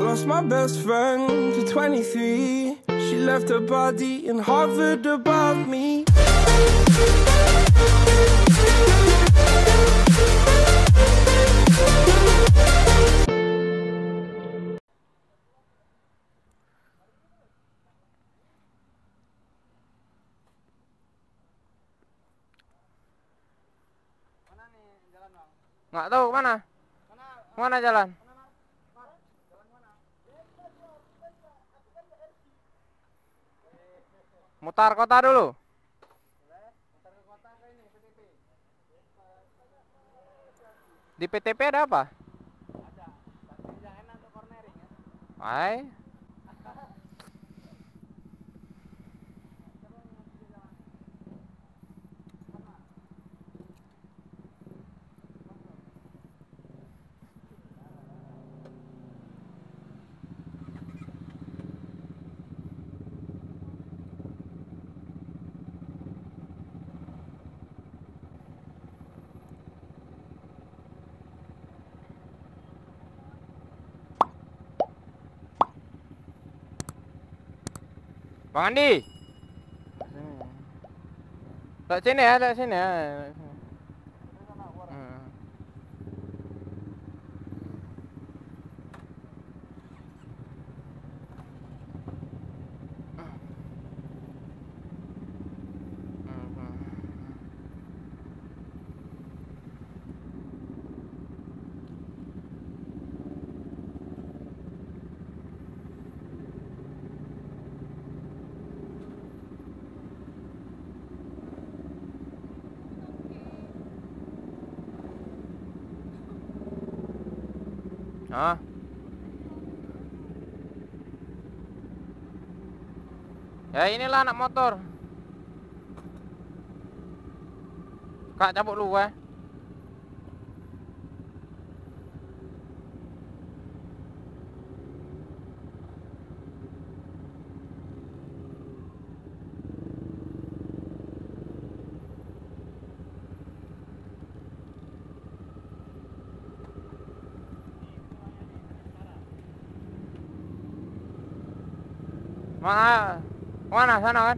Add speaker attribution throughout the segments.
Speaker 1: lost my best friend to 23. She left her body and hovered above me.
Speaker 2: Nggak tahu kemana? Mana jalan? Mutar kota dulu. Di PTP ada apa? Hai. Bang Andi. Lewat sini ya, lewat sini ya. Hah? Ya inilah anak motor. Kak cabut lu eh. Mana? Mana sana kan?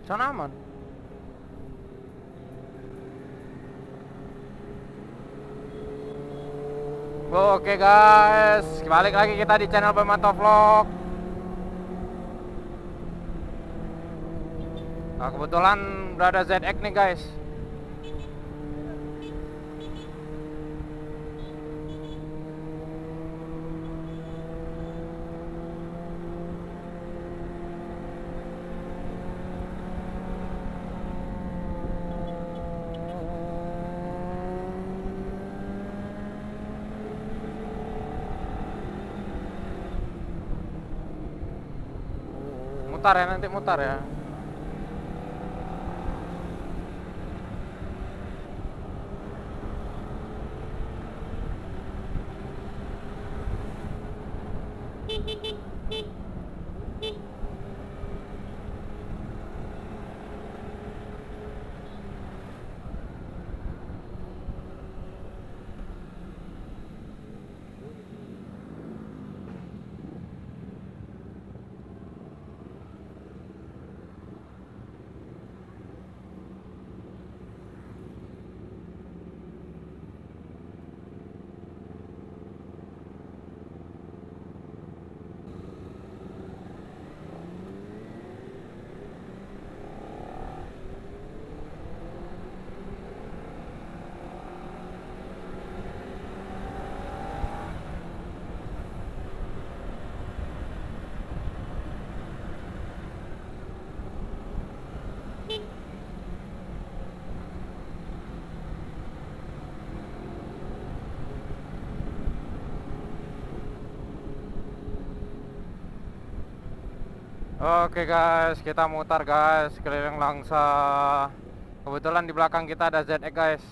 Speaker 2: Sana aman. Oke guys, balik lagi kita di channel Pemantau Vlog. Nah, kebetulan berada ZX nih guys. Mutar ya, nanti mutar ya. Oke guys, kita mutar guys keliling Langsa. Kebetulan di belakang kita ada ZX guys.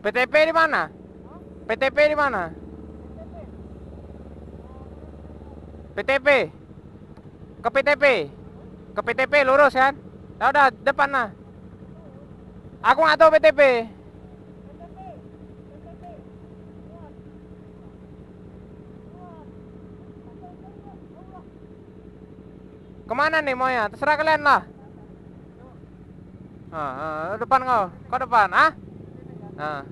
Speaker 2: PTP di mana? PTP di mana? PTP. Ke PTP. Ke PTP lurus kan? Ya udah depan lah. Aku nggak tahu PTP. Kemana nih mau ya? Terserah kalian lah. Depan kau. Kau depan, ah? Nah.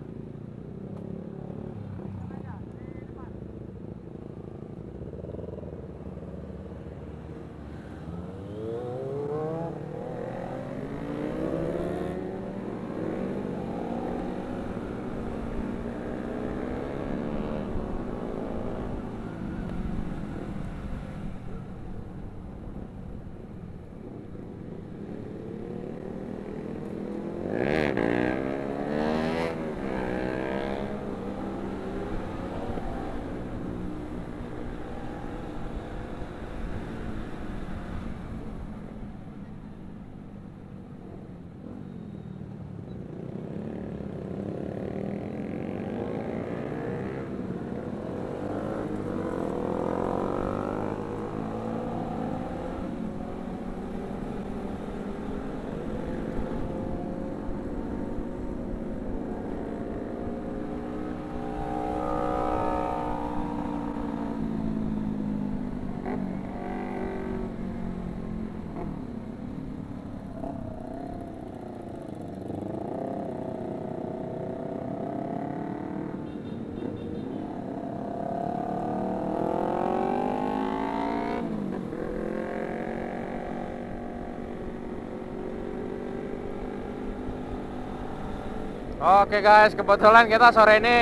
Speaker 2: Oke guys, kebetulan kita sore ini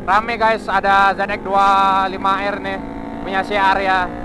Speaker 2: rame guys, ada ZX 25R nih punya si Arya.